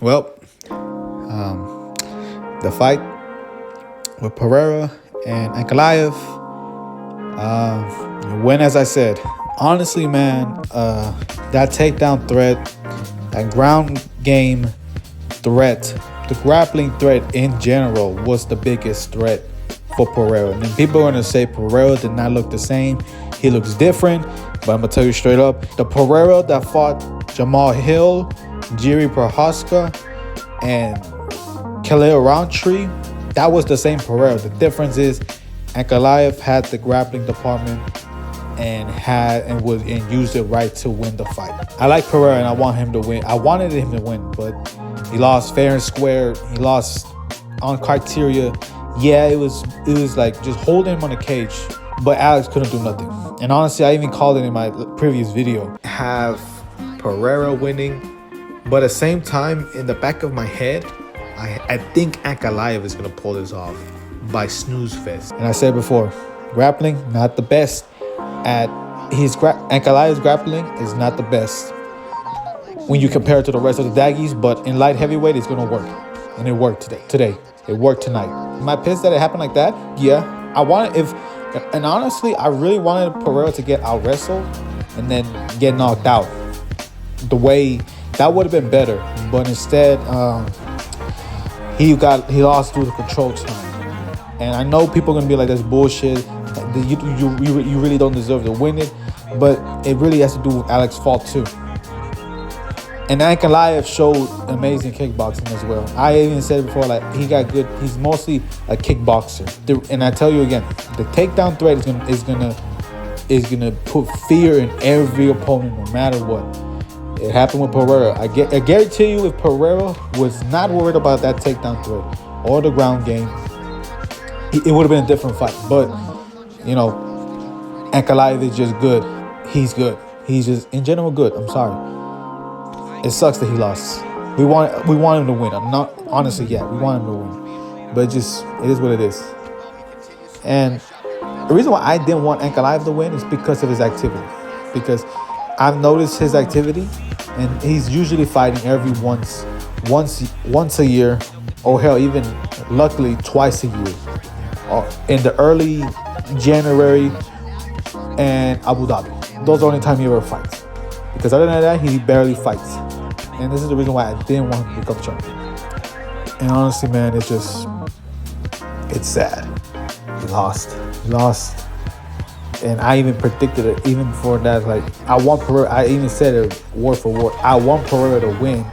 Well, the fight with Periera and Ankalaev win, as I said. Honestly, man, that takedown threat, that ground game threat, the grappling threat in general was the biggest threat for Periera. And then people are going to say Periera did not look the same. He looks different. But I'm going to tell you straight up, the Periera that fought Jamal Hill, Jiri Prohaska, and Khalil Roundtree, that was the same Periera. The difference is Ankalaev had the grappling department and used it right to win the fight. I like Periera and I want him to win. I wanted him to win, but he lost fair and square. He lost on criteria. Yeah, it was like just holding him on the cage, but Alex couldn't do nothing. And honestly, I even called it in my previous video. Have Periera winning, but at the same time, in the back of my head, I think Ankalaev is gonna pull this off by snooze fest. And I said before, grappling not the best. Ankalaev's grappling is not the best when you compare it to the rest of the Daggies, but in light heavyweight, it's gonna work, and it worked today. It worked tonight. Am I pissed that it happened like that? Yeah, and honestly, I really wanted Periera to get out wrestled and then get knocked out. The way that would have been better, but instead, he lost due to control time. And I know people are gonna be like, "That's bullshit. You really don't deserve to win it," but it really has to do with Alex's fault too. And Ankalaev showed amazing kickboxing as well. I even said before, like, he got good. He's mostly a kickboxer. And I tell you again, the takedown threat is gonna put fear in every opponent, no matter what. It happened with Periera. I guarantee you, if Periera was not worried about that takedown threat or the ground game, it would have been a different fight. But you know, Ankalaev is just good. He's good. He's just in general good. I'm sorry. It sucks that he lost. We want him to win. I'm not honestly, yeah, we want him to win. But it is what it is. And the reason why I didn't want Ankalaev to win is because of his activity. Because I've noticed his activity, and he's usually fighting every once a year, or hell, even luckily twice a year, in the early January and Abu Dhabi. Those are the only time he ever fights. Because other than that, he barely fights. And this is the reason why I didn't want him to become champion. And honestly, man, it's sad. He lost. And I even predicted it, even before that. Like, I even said it word for word. I want Periera to win.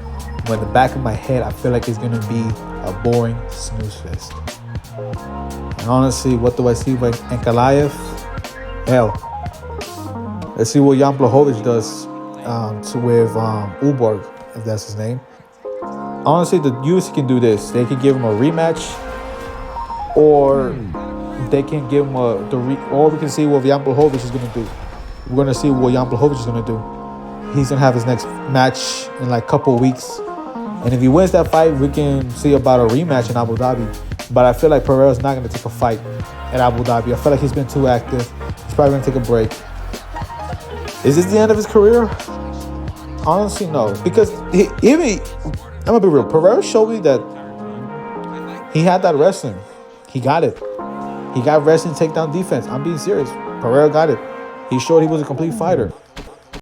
But in the back of my head, I feel like it's going to be a boring snooze fest. And honestly, what do I see by Ankalaev? Hell, let's see what Jan Blachowicz does with Uborg, if that's his name. Honestly, the UFC can do this. They can give him a rematch, or they can give him or we can see what Jan Blachowicz is going to do. We're going to see what Jan Blachowicz is going to do. He's going to have his next match in like a couple of weeks. And if he wins that fight, we can see about a rematch in Abu Dhabi. But I feel like Pereira's not going to take a fight at Abu Dhabi. I feel like he's been too active. He's probably going to take a break. Is this the end of his career? Honestly, no. Because I'm going to be real. Periera showed me that he had that wrestling. He got it. He got wrestling takedown defense. I'm being serious. Periera got it. He showed he was a complete fighter.